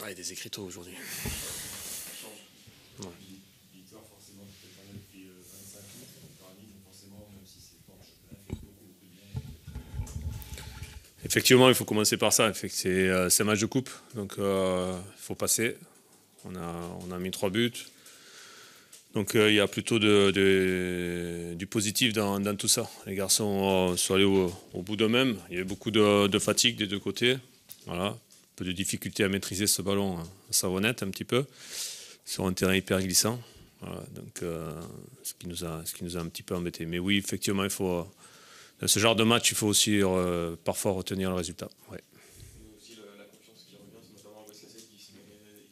Ouais, des écriteaux aujourd'hui. Ça change. Ouais. Victoire, forcément, tu peux pas mal depuis 25 ans. Paris, donc forcément, même si c'est pas en championnat, fait beaucoup de bien. Effectivement, il faut commencer par ça. C'est un match de coupe, donc il faut passer. On a mis 3 buts. Donc il y a plutôt du positif dans tout ça. Les garçons sont allés au bout d'eux-mêmes. Il y avait beaucoup de fatigue des deux côtés. Voilà. Un peu de difficulté à maîtriser ce ballon à savonnette un petit peu. Sur un terrain hyper glissant. Voilà. Donc ce qui nous a un petit peu embêté. Mais oui, effectivement, il faut dans ce genre de match, il faut aussi parfois retenir le résultat. Ouais. Et aussi la confiance qui revient, c'est notamment Wesley qui se met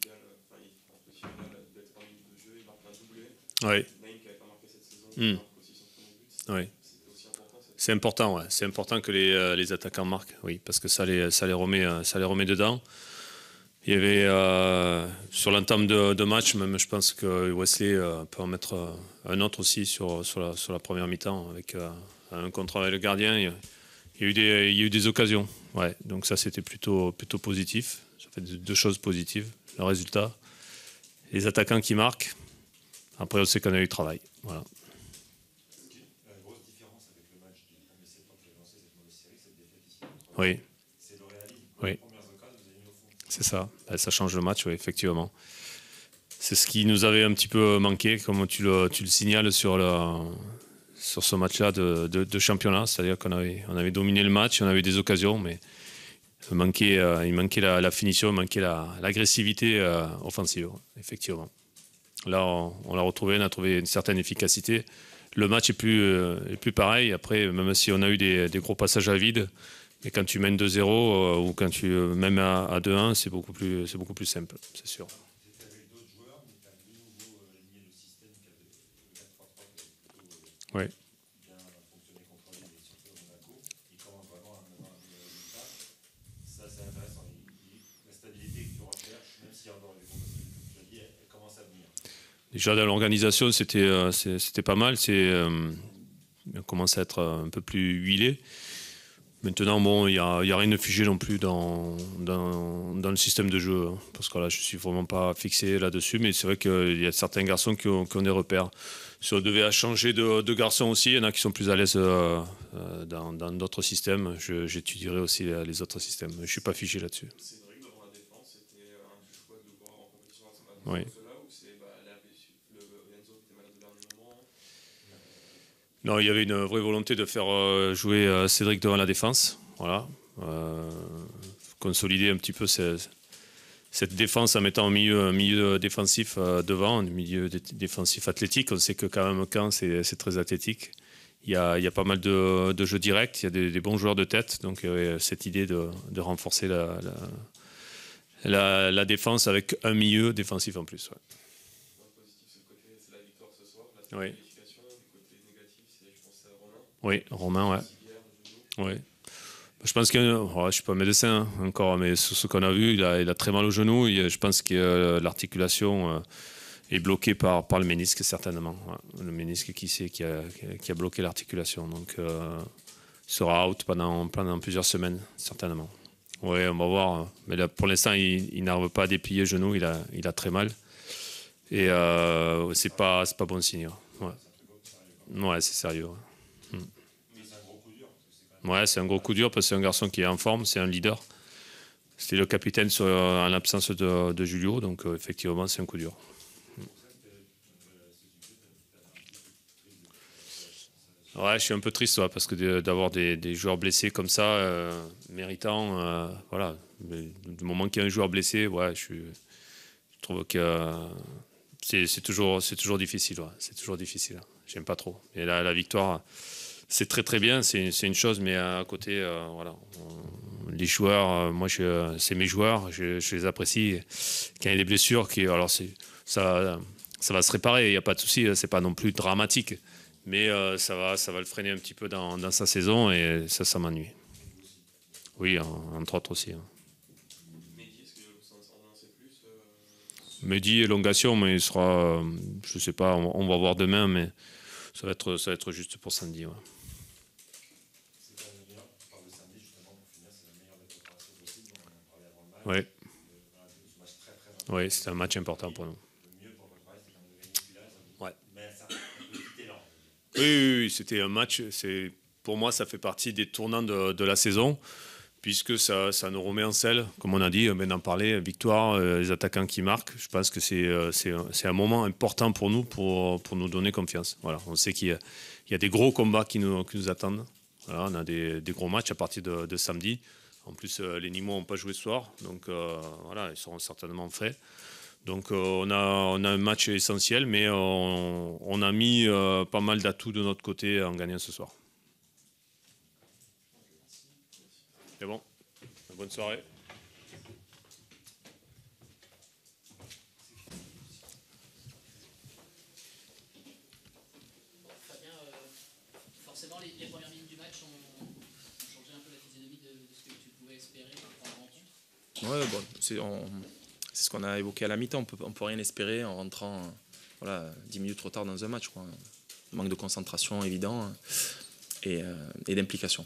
égal, enfin il est en position égale d'être en ligne de jeu, il marque un doublé. Oui. Naïm qui n'avait pas marqué cette saison, Mm. il marque aussi son premier but. Oui. C'était aussi important. C'est important, ouais. C'est important que les attaquants marquent, oui, parce que ça les remet dedans. Il y avait sur l'entame de match, même je pense que Wesley peut en mettre un autre aussi sur la première mi-temps avec un contre avec le gardien. Il y a eu des occasions, ouais. Donc ça c'était plutôt positif. Ça fait deux choses positives. Le résultat, les attaquants qui marquent. Après on sait qu'on a eu du travail, voilà. La grosse différence avec le match du 1er septembre qui a lancé cette mauvaise série, cette défaite ici. Oui. C'est le réalisme. Oui. Les premières occasions, vous avez mis au fond. C'est ça. Ça change le match, oui, effectivement. C'est ce qui nous avait un petit peu manqué, comme tu le signales sur ce match-là de championnat. C'est-à-dire qu'on avait dominé le match, on avait des occasions, mais il manquait la finition, il manquait l'agressivité offensive, effectivement. Là, on l'a retrouvé, on a trouvé une certaine efficacité. Le match est plus pareil. Après, même si on a eu des gros passages à vide, mais quand tu mènes 2-0 ou quand tu même à 2-1, c'est beaucoup plus simple, c'est sûr. C'était avec d'autres joueurs, mais tu as de nouveau aligné le système qui avait le 4-3-3 qui avait plutôt Oui. bien fonctionné contre lui et surtout à Monaco. Il commence vraiment à avoir un résultat. Ça, c'est intéressant. La stabilité que tu recherches, même s'il y a encore des bons, comme tu l'as dit, elle commence à venir. Déjà dans l'organisation, c'était pas mal. On commence à être un peu plus huilé. Maintenant, bon, il y a rien de figé non plus dans le système de jeu, hein, parce que là, je suis vraiment pas fixé là-dessus. Mais c'est vrai qu'il y a certains garçons qui ont des repères. Si on devait changer de garçons aussi, il y en a qui sont plus à l'aise dans d'autres systèmes. J'étudierai aussi les autres systèmes. Je suis pas figé là-dessus. Cédric devant la défense, c'était un du choix de voir en compétition à Oui. cela ou c'est Enzo qui était malade au dernier moment. Non, il y avait une vraie volonté de faire jouer Cédric devant la défense. Voilà. Consolider un petit peu cette défense en mettant un milieu défensif devant, un milieu défensif athlétique. On sait que quand même Caen, c'est très athlétique. Il y a pas mal de jeux directs, il y a des bons joueurs de tête. Donc cette idée de renforcer la défense avec un milieu défensif en plus. Ouais. Le positif, c'est la victoire ce soir. La Oui. qualification. Du côté négatif, je pense à Romain. Oui, Romain, ouais. Oui. Je pense que je ne suis pas médecin encore, mais sur ce qu'on a vu, il a très mal au genou. Je pense que l'articulation est bloquée par le ménisque, certainement. Ouais. Le ménisque qui a bloqué l'articulation. Donc, il sera out pendant plusieurs semaines, certainement. Oui, on va voir. Mais là, pour l'instant, il n'arrive pas à déplier le genou. Il a très mal. Et c'est pas bon signe. Ouais, c'est sérieux. Ouais. Ouais, c'est un gros coup dur parce que c'est un garçon qui est en forme, c'est un leader. C'était le capitaine en l'absence de Julio, donc effectivement, c'est un coup dur. Ouais, je suis un peu triste parce que d'avoir des joueurs blessés comme ça, méritants, voilà. Mais du moment qu'il y a un joueur blessé, ouais, je trouve que c'est toujours difficile. Ouais. C'est toujours difficile. J'aime pas trop. Et là, la victoire. C'est très bien, c'est une chose, mais à côté, voilà, les joueurs, moi, c'est mes joueurs, je les apprécie. Quand il y a des blessures, alors ça va se réparer, il n'y a pas de souci, c'est pas non plus dramatique, mais ça va le freiner un petit peu dans sa saison et ça m'ennuie. Oui, entre autres aussi. Hein. Mehdi, est-ce que vous en sait plus Mehdi, élongation, mais il sera, je sais pas, on va voir demain, mais ça va être juste pour samedi. Ouais. On parle de samedi justement pour finir, c'est la meilleure des préparations possible. On en parlait avant le match. Ouais. Ce match très Oui, c'était un match important pour nous. Le mieux pour votre travail, c'est quand même de gagner celui-là, sans doute. Ouais. Mais ça, un petit élan. Oui, c'était un match. Pour moi, ça fait partie des tournants de la saison, puisque ça nous remet en selle, comme on a dit, d'en parler, victoire, les attaquants qui marquent. Je pense que c'est un moment important pour nous, pour nous donner confiance. Voilà, on sait qu'il y a des gros combats qui nous attendent. Voilà, on a des gros matchs à partir de samedi. En plus, les Nîmois n'ont pas joué ce soir, donc voilà, ils seront certainement frais. Donc on a un match essentiel, mais on a mis pas mal d'atouts de notre côté en gagnant ce soir. C'est bon. Bonne soirée. Fabien, forcément, les premières minutes du match ont changé un peu la physionomie de ce que tu pouvais espérer par rapport à la rencontre. Ouais, bon, c'est ce qu'on a évoqué à la mi-temps. On peut rien espérer en rentrant 10 minutes trop tard dans un match, quoi. Manque de concentration évident et d'implication.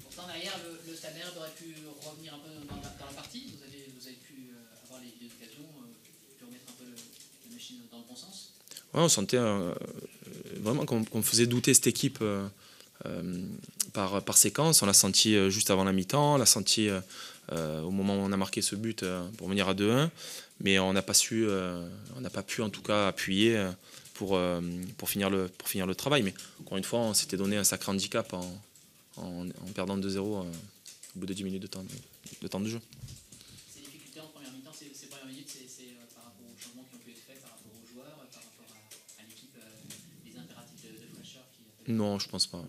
Pourtant, derrière, le Stade Malherbe aurait pu revenir un peu dans la partie. Vous avez pu avoir les occasions, pu remettre un peu la machine dans le bon sens. Ouais, on sentait vraiment qu'on faisait douter cette équipe par séquence. On l'a senti juste avant la mi-temps, on l'a senti au moment où on a marqué ce but pour venir à 2-1, mais on n'a pas pu en tout cas appuyer pour finir le travail. Mais encore une fois, on s'était donné un sacré handicap en perdant 2-0 au bout de 10 minutes de temps de jeu. Ces difficultés en première mi-temps, ces premières minutes, c'est par rapport aux changements qui ont pu être faits, par rapport aux joueurs, par rapport à l'équipe, les impératifs de fraîcheur qui... Non, je pense pas.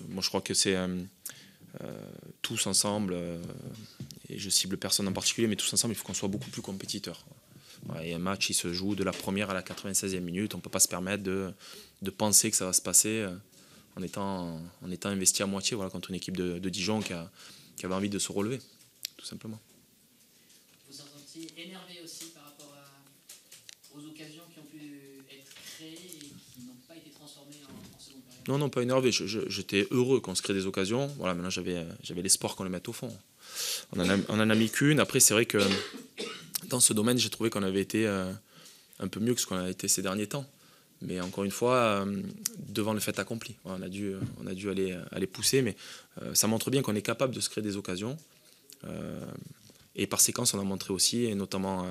Moi, je crois que c'est tous ensemble, et je cible personne en particulier, mais tous ensemble, il faut qu'on soit beaucoup plus compétiteurs. Voilà, et un match, il se joue de la première à la 96e minute. On ne peut pas se permettre de penser que ça va se passer en étant investi à moitié, voilà, contre une équipe de Dijon qui avait envie de se relever, tout simplement. Vous vous sentiez énervé aussi par rapport aux occasions qui ont pu être créées et qui n'ont pas été transformées en seconde période? Non, pas énervé. J'étais heureux qu'on se crée des occasions. Voilà, maintenant, j'avais l'espoir qu'on les mette au fond. On en a mis qu'une. Après, c'est vrai que dans ce domaine, j'ai trouvé qu'on avait été un peu mieux que ce qu'on a été ces derniers temps. Mais encore une fois, devant le fait accompli. Voilà, on a dû aller pousser, mais ça montre bien qu'on est capable de se créer des occasions. Et par séquence, on a montré aussi, et notamment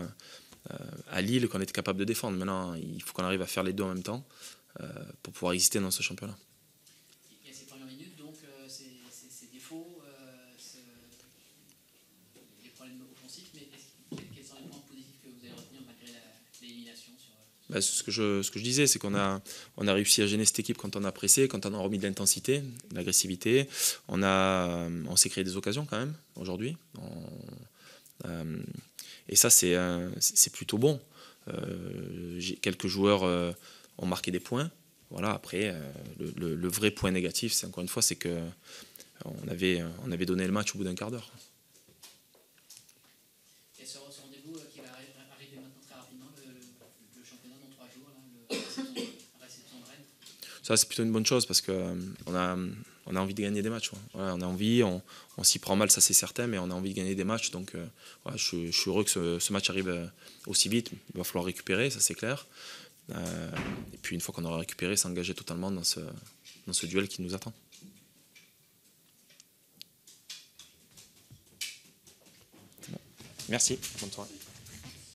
à Lille, qu'on était capable de défendre. Maintenant, il faut qu'on arrive à faire les deux en même temps pour pouvoir exister dans ce championnat. Il y a ces premières minutes, donc ces défauts, les problèmes offensifs, mais quels sont les points positifs que vous avez retenus malgré l'élimination sur... Ce que je disais, c'est qu'on a réussi à gêner cette équipe quand on a pressé, quand on a remis de l'intensité, de l'agressivité. On s'est créé des occasions quand même aujourd'hui. Et ça, c'est plutôt bon. Quelques joueurs ont marqué des points. Voilà, après, le vrai point négatif, c'est encore une fois, c'est qu'on avait donné le match au bout d'un quart d'heure. Et ce rendez-vous qui va arriver maintenant très rapidement, le championnat dans 3 jours, là, la réception de Rennes. Ça, c'est plutôt une bonne chose parce qu'on a envie de gagner des matchs. Voilà, on a envie, on s'y prend mal, ça c'est certain, mais on a envie de gagner des matchs. Donc voilà, je suis heureux que ce match arrive aussi vite. Il va falloir récupérer, ça c'est clair. Et puis une fois qu'on aura récupéré, s'engager totalement dans ce duel qui nous attend. Bon. Merci, bonne soirée.